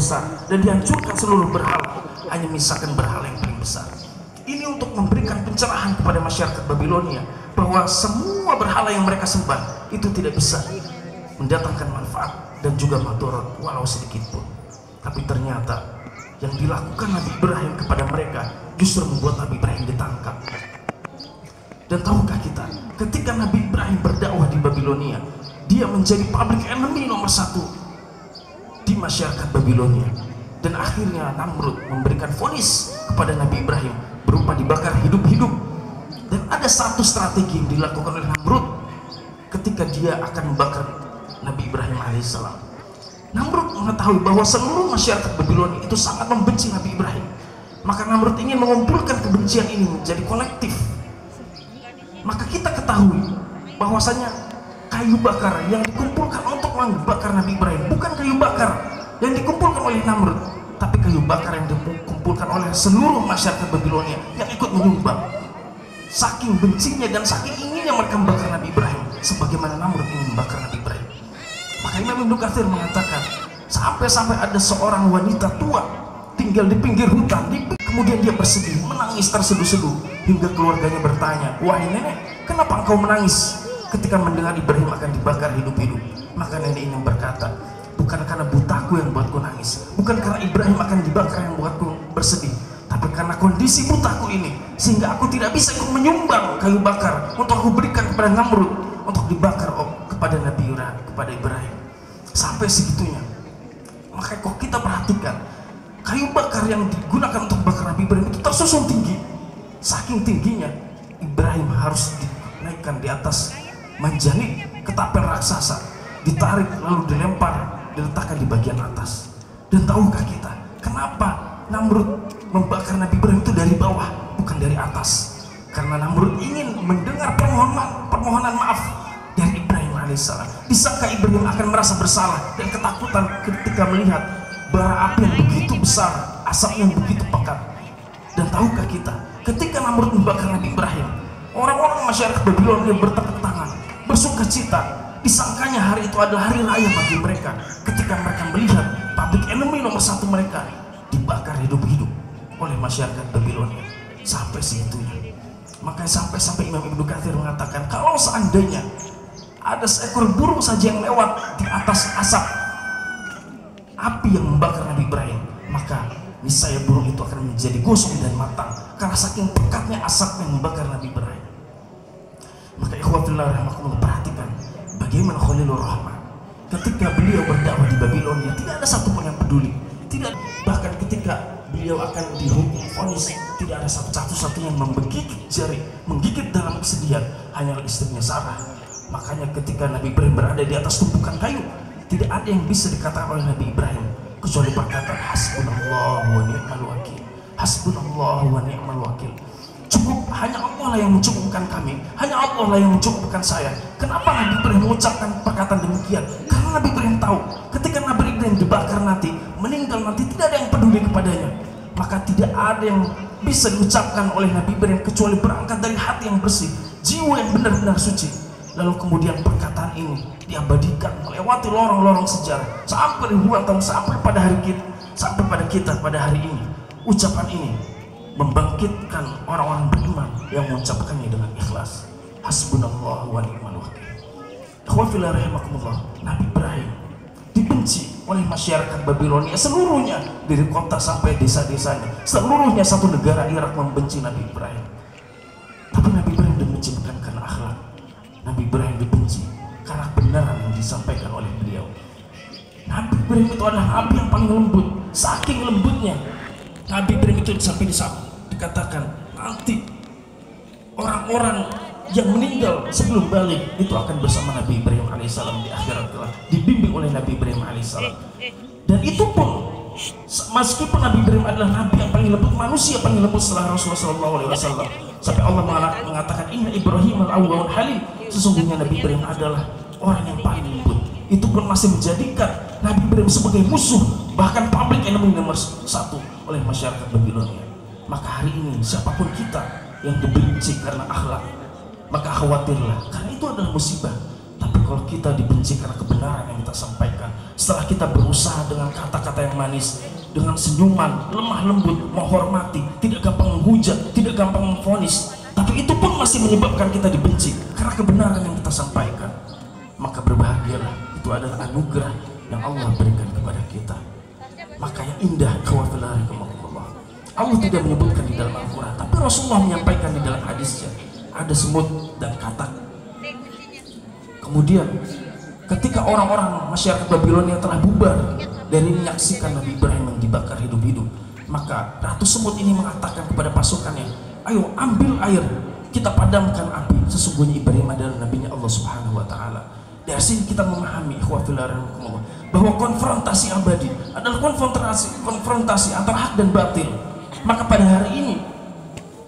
besar dan dihancurkan seluruh berhala, hanya menyisakan berhala yang paling besar. Ini untuk memberikan pencerahan kepada masyarakat Babilonia bahwa semua berhala yang mereka sembah itu tidak bisa mendatangkan manfaat dan juga madarat walau sedikit pun. Tapi ternyata yang dilakukan Nabi Ibrahim kepada mereka justru membuat Nabi Ibrahim ditangkap. Dan tahukah kita, ketika Nabi Ibrahim berdakwah di Babilonia, dia menjadi public enemy nomor satu di masyarakat Babilonia. Dan akhirnya Namrud memberikan vonis kepada Nabi Ibrahim berupa dibakar hidup-hidup. Dan ada satu strategi yang dilakukan oleh Namrud ketika dia akan membakar Nabi Ibrahim alaihissalam. Namrud mengetahui bahwa seluruh masyarakat Babilonia itu sangat membenci Nabi Ibrahim. Maka Namrud ingin mengumpulkan kebencian ini menjadi kolektif. Maka kita ketahui bahwasanya kayu bakar yang dikumpulkan untuk membakar Nabi Ibrahim bukan kayu bakar yang dikumpulkan oleh Namrud, tapi kayu bakar yang dikumpulkan oleh seluruh masyarakat Babilonia yang ikut menyumbang. Saking bencinya dan saking inginnya mereka membakar Nabi Ibrahim sebagaimana Namrud ingin membakar Nabi Ibrahim. Maka Imam Ibnu Katsir mengatakan sampai-sampai ada seorang wanita tua tinggal di pinggir hutan, kemudian dia bersedih, menangis terseduh-seduh hingga keluarganya bertanya, "Wahai nenek, kenapa engkau menangis ketika mendengar Ibrahim akan dibakar hidup-hidup?" Maka nenek ini berkata, "Bukan karena butaku yang buatku nangis, bukan karena Ibrahim akan dibakar yang buatku bersedih, tapi karena kondisi butaku ini sehingga aku tidak bisa ikut menyumbang kayu bakar untuk aku berikan kepada Namrud untuk dibakar kepada Nabi Ibrahim." Sampai segitunya. Maka kok kita perhatikan kayu bakar yang digunakan untuk bakar Nabi Ibrahim itu tersusun tinggi. Saking tingginya Ibrahim harus dinaikkan di atas manjanik ketapel raksasa, ditarik lalu dilempar, diletakkan di bagian atas. Dan tahukah kita kenapa Namrud membakar Nabi Ibrahim itu dari bawah bukan dari atas? Karena Namrud ingin mendengar permohonan maaf dari Ibrahim alaihissalam. Disangka Ibrahim akan merasa bersalah dan ketakutan ketika melihat bara api yang begitu besar, asapnya yang begitu pekat. Dan tahukah kita, ketika Namrud membakar Nabi Ibrahim, orang-orang masyarakat Babilonia bertepuk tangan, bersuka cita. Disangkanya hari itu adalah hari raya bagi mereka ketika mereka melihat public enemy nomor satu mereka dibakar hidup-hidup oleh masyarakat Babilonia. Sampai segitunya. Makanya sampai Imam Ibnu Katsir mengatakan kalau seandainya ada seekor burung saja yang lewat di atas asap api yang membakar Nabi Ibrahim, maka niscaya burung itu akan menjadi gosong dan matang karena saking pekatnya asap yang membakar Nabi Ibrahim. Maka ikhwatillah rahimakumullah, perhatikan bagaimana Khalilur Rahman ketika beliau berdakwah di Babilonia tidak ada satupun yang peduli. Tidak, bahkan ketika beliau akan dihukum vonis tidak ada satu-satunya yang menggigit jari, menggigit dalam kesedihan, hanyalah istrinya Sarah. Makanya ketika Nabi Ibrahim berada di atas tumpukan kayu, tidak ada yang bisa dikatakan oleh Nabi Ibrahim kecuali perkataan hasbunallahu wa ni'mal wakil, hasbunallahu wa ni'mal wakil. Cukup, hanya Allah lah yang mencukupkan kami, hanya Allah lah yang mencukupkan saya. Kenapa Nabi Ibrahim mengucapkan perkataan demikian? Karena Nabi Ibrahim tahu ketika Nabi Ibrahim dibakar nanti, meninggal nanti, tidak ada yang peduli kepadanya. Maka tidak ada yang bisa diucapkan oleh Nabi Ibrahim kecuali berangkat dari hati yang bersih, jiwa yang benar-benar suci. Lalu kemudian perkataan ini diabadikan melewati lorong-lorong sejarah sampai ribuan tahun, sampai pada kita pada hari ini. Ucapan ini membangkitkan orang-orang beriman yang mengucapkannya dengan ikhlas. Hasbunallahu wa ni'mal wakil. Ikhwafillah rahimakumullah, Nabi Ibrahim dibenci oleh masyarakat Babilonia seluruhnya, dari kota sampai desa-desanya. Seluruhnya satu negara Irak membenci Nabi Ibrahim. Tapi Nabi Ibrahim dibenci bukan karena akhlak. Nabi Ibrahim dibenci karena kebenaran yang disampaikan oleh beliau. Nabi Ibrahim itu adalah nabi yang paling lembut. Saking lembutnya Nabi Ibrahim itu sampai dikatakan nanti orang-orang yang meninggal sebelum balik itu akan bersama Nabi Ibrahim alaihissalam di akhirat kelak, dibimbing oleh Nabi Ibrahim alaihissalam. Dan itu pun meskipun Nabi Ibrahim adalah nabi yang paling lembut, manusia paling lembut setelah Rasulullah SAW, sampai Allah mengatakan inna Ibrahim al-awwal halim, sesungguhnya Nabi Ibrahim adalah orang yang paling lembut. Itu pun masih menjadikan Nabi Ibrahim sebagai musuh, bahkan public enemy nomor satu oleh masyarakat Babilonia. Maka hari ini siapapun kita yang dibenci karena akhlak, maka khawatirlah, karena itu adalah musibah. Tapi kalau kita dibenci karena kebenaran yang kita sampaikan, setelah kita berusaha dengan kata-kata yang manis, dengan senyuman, lemah lembut, menghormati, tidak gampang menghujat, tidak gampang memvonis, tapi itu pun masih menyebabkan kita dibenci karena kebenaran yang kita sampaikan, maka berbahagialah. Itu adalah anugerah yang Allah berikan kepada kita. Maka yang indah, Allah tidak menyebutkan di dalam Al-Quran, tapi Rasulullah menyampaikan di dalam hadisnya. Ada semut dan katak. Kemudian ketika orang-orang masyarakat Babilonia telah bubar dan ini menyaksikan Nabi Ibrahim yang dibakar hidup-hidup, maka ratu semut ini mengatakan kepada pasukannya, ayo ambil air, kita padamkan api. Sesungguhnya Ibrahim adalah nabinya Allah Subhanahu wa Ta'ala. Dari sini kita memahami bahwa konfrontasi abadi adalah konfrontasi antara hak dan batil. Maka pada hari ini,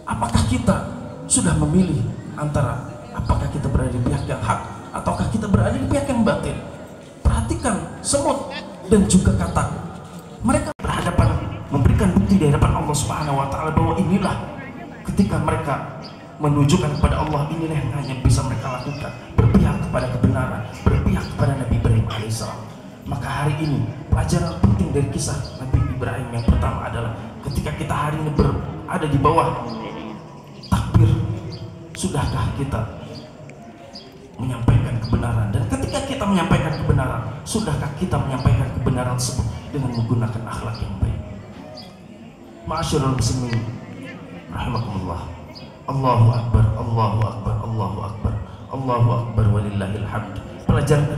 apakah kita sudah memilih antara apakah kita berada di pihak yang hak ataukah kita berada di pihak yang batil? Perhatikan semut dan juga katak. Mereka berhadapan, memberikan bukti di hadapan Allah Subhanahu wa Ta'ala bahwa inilah ketika mereka menunjukkan kepada Allah, inilah yang hanya bisa mereka lakukan, berpihak kepada kebenaran, berpihak kepada Nabi Ibrahim alaihissalam. Maka hari ini pelajaran penting dari kisah Nabi Ibrahim yang pertama adalah ketika kita hari ini berada di bawah takbir, sudahkah kita menyampaikan kebenaran? Dan ketika kita menyampaikan kebenaran, sudahkah kita menyampaikan kebenaran tersebut dengan menggunakan akhlak yang baik? Ma'asyiral muslimin rahimakumullah. Allahu akbar, Allahu akbar, Allahu akbar, Allahu akbar walillahil hamd. Pelajaran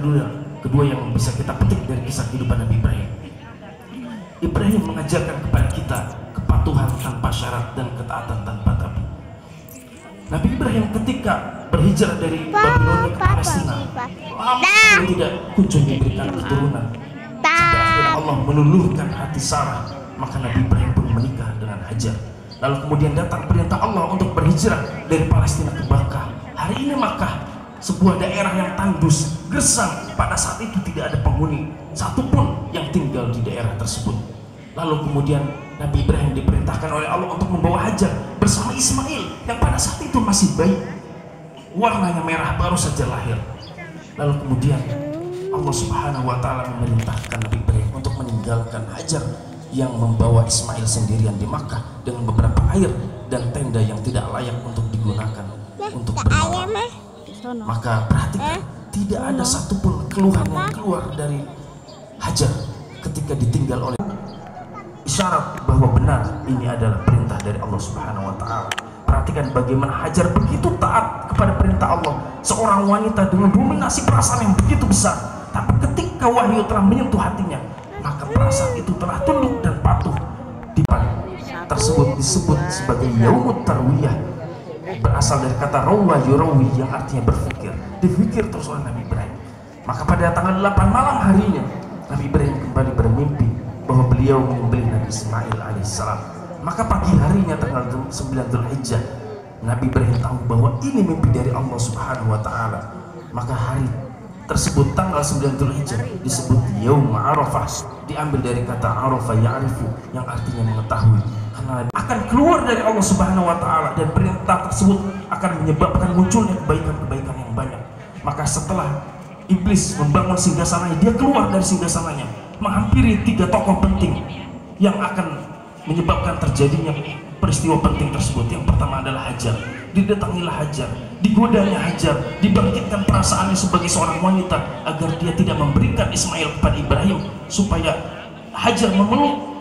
kedua yang bisa kita petik dari kisah kehidupan Nabi Ibrahim. Ibrahim mengajarkan kepada kita kepatuhan tanpa syarat dan ketaatan tanpa tapi. Nabi Ibrahim ketika berhijrah dari Babilonia ke Palestina, lama tidak kunjung diberikan keturunan. Sampai akhirnya Allah meluluhkan hati Sarah, maka Nabi Ibrahim pun menikah dengan Hajar. Lalu kemudian datang perintah Allah untuk berhijrah dari Palestina ke Makkah. Hari ini Makkah sebuah daerah yang tandus, gersang. Pada saat itu tidak ada penghuni satupun yang tinggal di daerah tersebut. Lalu kemudian Nabi Ibrahim diperintahkan oleh Allah untuk membawa Hajar bersama Ismail yang pada saat itu masih bayi, warnanya merah, baru saja lahir. Lalu kemudian Allah Subhanahu wa Ta'ala memerintahkan Nabi Ibrahim untuk meninggalkan Hajar yang membawa Ismail sendirian di Makkah dengan beberapa air dan tenda yang tidak layak untuk digunakan untuk bermalam. Maka perhatikan, tidak ada satupun keluhan yang keluar dari Hajar ketika ditinggal oleh, isyarat bahwa benar ini adalah perintah dari Allah Subhanahu wa Ta'ala. Perhatikan bagaimana Hajar begitu taat kepada perintah Allah, seorang wanita dengan dominasi perasaan yang begitu besar. Tapi ketika wahyu telah menyentuh hatinya, maka perasaan itu telah tunduk dan patuh. Di tersebut disebut sebagai yaumut tarwiyah, berasal dari kata rawa yurawi yang artinya berfikir, difikir terus oleh Nabi Ibrahim. Maka pada tanggal 8 malam harinya, Nabi Ibrahim kembali bermimpi bahwa beliau menyembelih Nabi Ismail alaihissalam. Maka pagi harinya tanggal 9 Dzulhijjah, Nabi Ibrahim tahu bahwa ini mimpi dari Allah Subhanahu wa Ta'ala. Maka hari tersebut tanggal 9 Dzulhijjah disebut Yaum Arafah, diambil dari kata Arafah ya'rifu yang artinya mengetahui, karena akan keluar dari Allah Subhanahu wa Ta'ala dan perintah tersebut akan menyebabkan munculnya kebaikan-kebaikan yang banyak. Maka setelah iblis membangun singgasananya, dia keluar dari singgasananya menghampiri 3 tokoh penting yang akan menyebabkan terjadinya peristiwa penting tersebut. Yang pertama adalah Hajar. Didatangilah Hajar, digodanya Hajar, dibangkitkan perasaannya sebagai seorang wanita agar dia tidak memberikan Ismail kepada Ibrahim, supaya Hajar memeluk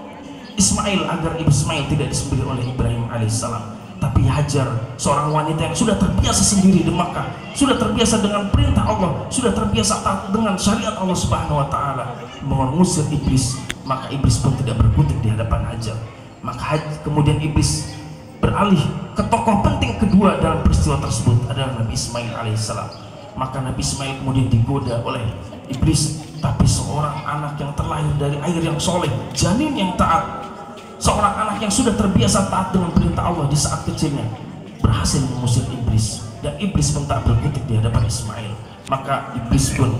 Ismail agar Ismail tidak disembelih oleh Ibrahim alaihissalam. Tapi Hajar, seorang wanita yang sudah terbiasa sendiri di Makkah, sudah terbiasa dengan perintah Allah, sudah terbiasa taat dengan syariat Allah Subhanahu wa Ta'ala, mengusir iblis. Maka iblis pun tidak berkutik di hadapan Hajar. Maka kemudian iblis beralih ke tokoh penting kedua dalam peristiwa tersebut adalah Nabi Ismail alaihissalam. Maka Nabi Ismail kemudian digoda oleh iblis, tapi seorang anak yang terlahir dari air yang soleh, janin yang taat, seorang anak yang sudah terbiasa taat dengan perintah Allah di saat kecilnya, berhasil mengusir iblis, dan iblis pun tak berkutik di hadapan Ismail. Maka iblis pun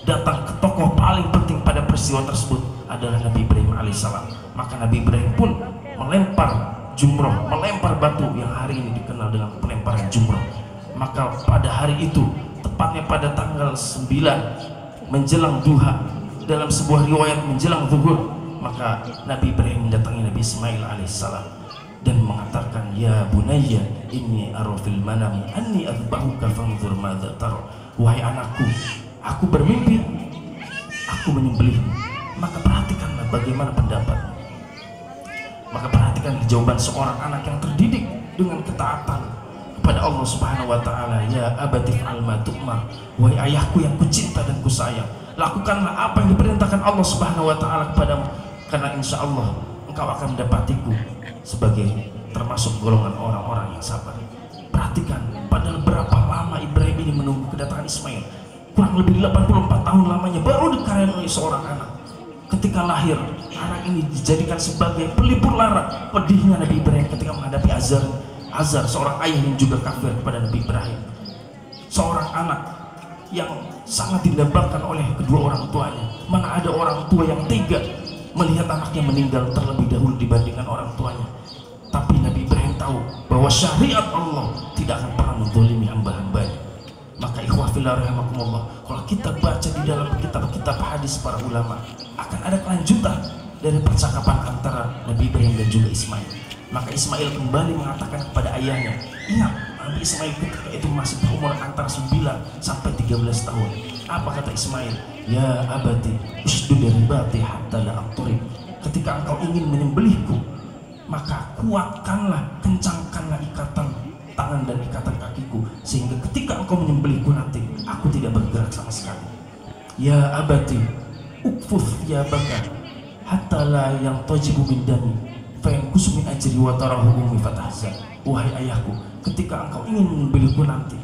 datang ke tokoh paling penting pada peristiwa tersebut adalah Nabi Ibrahim alaihissalam. Maka Nabi Ibrahim pun melempar jumroh, melempar batu yang hari ini dikenal dengan pelemparan jumroh. Maka pada hari itu tepatnya pada tanggal 9 menjelang duha, dalam sebuah riwayat menjelang zuhur, maka Nabi Ibrahim mendatangi Nabi Ismail alaihissalam dan mengatakan, ya bunayya inni ara fil manami anni adbahuka fanzur madza tara. Wahai anakku, aku bermimpi aku menyembelihmu, maka perhatikanlah bagaimana pendapatmu. Maka perhatikan jawaban seorang anak yang terdidik dengan ketaatan kepada Allah Subhanahu wa taala. Ya abati fa'al ma tu'mar. Wahai ayahku yang kucinta dan kusayang, lakukanlah apa yang diperintahkan Allah Subhanahu wa taala kepadamu, karena insya Allah engkau akan mendapatiku sebagai termasuk golongan orang-orang yang sabar. Perhatikan, padahal berapa lama Ibrahim ini menunggu kedatangan Ismail. Kurang lebih 84 tahun lamanya baru dikaruniai oleh seorang anak. Ketika lahir, anak ini dijadikan sebagai pelipur lara pedihnya Nabi Ibrahim ketika menghadapi Azar, seorang ayah yang juga kafir kepada Nabi Ibrahim. Seorang anak yang sangat didambakan oleh kedua orang tuanya. Mana ada orang tua yang tega melihat anaknya meninggal terlebih dahulu dibandingkan orang tuanya. Tapi Nabi Ibrahim tahu bahwa syariat Allah tidak akan pernah menzalimi hamba-hambanya. Maka ikhwah fillah rahimakumullah, kalau kita baca di dalam kitab-kitab hadis para ulama, akan ada kelanjutan dari percakapan antara Nabi Ibrahim dan juga Ismail. Maka Ismail kembali mengatakan kepada ayahnya, ingat Nabi Ismail ketika itu masih berumur antara 9 sampai 13 tahun. Apa kata Ismail? Ya abati ushdud ribati hatta la aqtarib. Ketika engkau ingin menyembelihku, maka kuatkanlah, kencangkanlah ikatan tangan dan ikatan kakiku, sehingga ketika engkau menyembelihku nanti aku tidak bergerak sama sekali. Ya abati ukfuf ya baka hatta la yang tajibu min dami fa in kusmin ajri wa tarahu ummi fatahzan. Wahai ayahku, ketika engkau ingin menyembelihku nanti,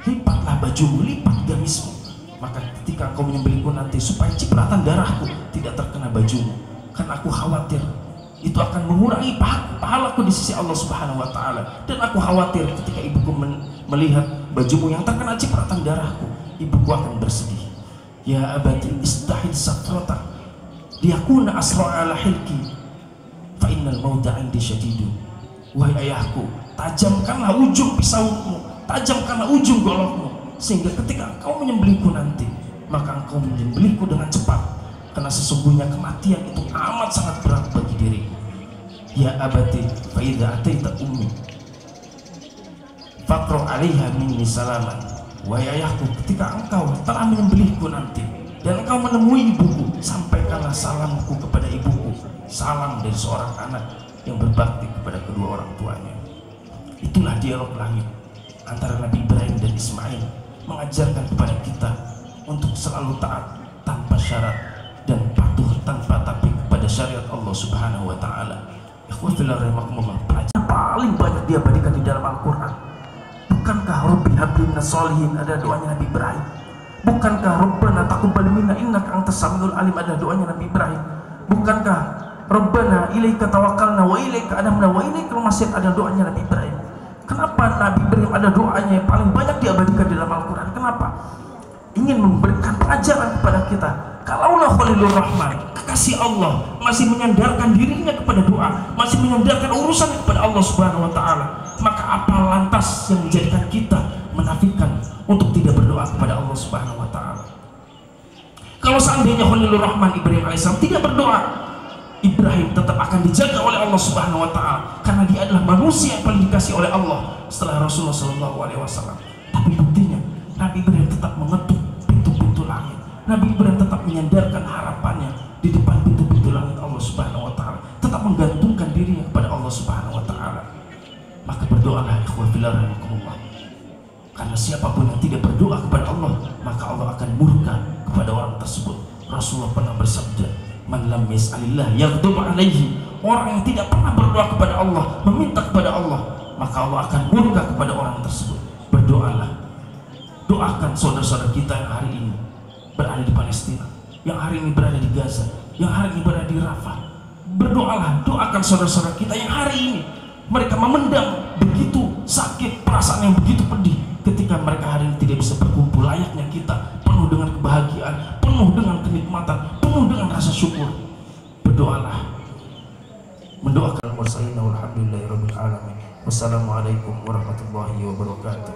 lipatlah bajumu, lipat gamismu, maka ketika engkau menyembelihku nanti supaya cipratan darahku tidak terkena bajumu, kan aku khawatir itu akan mengurangi pahalaku di sisi Allah Subhanahu wa taala, dan aku khawatir ketika ibuku melihat bajumu yang terkena cipratan darahku, ibuku akan bersedih. Ya abati istahid satrata liyakuna asra ala hilki fa innal mauta indi syadidun. Wahai ayahku, tajamkanlah ujung pisaumu, tajamkanlah ujung golokmu, sehingga ketika engkau menyembelihku nanti, maka engkau menyembelihku dengan cepat, karena sesungguhnya kematian itu amat sangat berat bagi diriku. Ya abati fa idza ataita ummi faqra 'alaiha minni salaman. Wahai ayahku, ketika engkau telah menyembelihku nanti dan engkau menemui ibuku, sampaikanlah salamku kepada ibuku, salam dari seorang anak yang berbakti kepada kedua orang tuanya. Itulah dialog langit antara Nabi Ibrahim dan Ismail, mengajarkan kepada kita untuk selalu taat tanpa syarat dan patuh tanpa tapi kepada syariat Allah Subhanahu wa taala. Ikhwatillah rahimakumullah, pelajaran paling banyak diabadikan di dalam Al-Quran. Bukankah Rabbi habli minas solihin ada doanya Nabi Ibrahim? Bukankah Rabbana taqabbal minna innaka antas samiul alim ada doanya Nabi Ibrahim? Bukankah Rabbana ilaika tawakkalna wa ilaika anabna wa ilaikal masir ada doanya Nabi Ibrahim? Kenapa Nabi Ibrahim ada doanya yang paling banyak diabadikan di dalam Al-Quran? Kenapa? Ingin memberikan pelajaran kepada kita. Kalaulah Khalilur Rahman, kekasih Allah, masih menyandarkan dirinya kepada doa, masih menyandarkan urusan kepada Allah Subhanahu wa taala, maka apa lantas yang menjadikan kita menafikan untuk tidak berdoa kepada Allah Subhanahu wa taala? Kalau seandainya Khalilur Rahman Ibrahim alaihissalam tidak berdoa, Ibrahim tetap akan dijaga oleh Allah Subhanahu wa taala, karena dia adalah manusia yang paling dikasih oleh Allah setelah Rasulullah sallallahu alaihi wasallam. Tapi buktinya Nabi Ibrahim tetap mengetuk pintu-pintu langit. Nabi Ibrahim tetap menyandarkan harapannya di depan pintu-pintu langit Allah Subhanahu wa taala, tetap menggantungkan dirinya kepada Allah Subhanahu wa taala. Maka berdoalah ikhwah fillah rahimakumullah. Karena siapapun yang tidak berdoa kepada Allah, maka Allah akan murka kepada orang tersebut. Rasulullah pernah bersabda, "Man lam yas'alillah yaghdab 'alaihi." Orang yang tidak pernah berdoa kepada Allah, meminta kepada Allah, maka Allah akan murka kepada orang tersebut. Berdoalah. Doakan saudara-saudara kita yang hari ini berada di Palestina, yang hari ini berada di Gaza, yang hari ini berada di Rafah. Berdoalah, doakan saudara-saudara kita yang hari ini mereka memendam begitu sakit, perasaan yang begitu pedih ketika mereka hari ini tidak bisa berkumpul layaknya kita, penuh dengan kebahagiaan, penuh dengan kenikmatan, penuh dengan rasa syukur. Berdoalah. Mendoakan mursalin walhamdulillahirabbil alamin. Wassalamualaikum warahmatullahi wabarakatuh.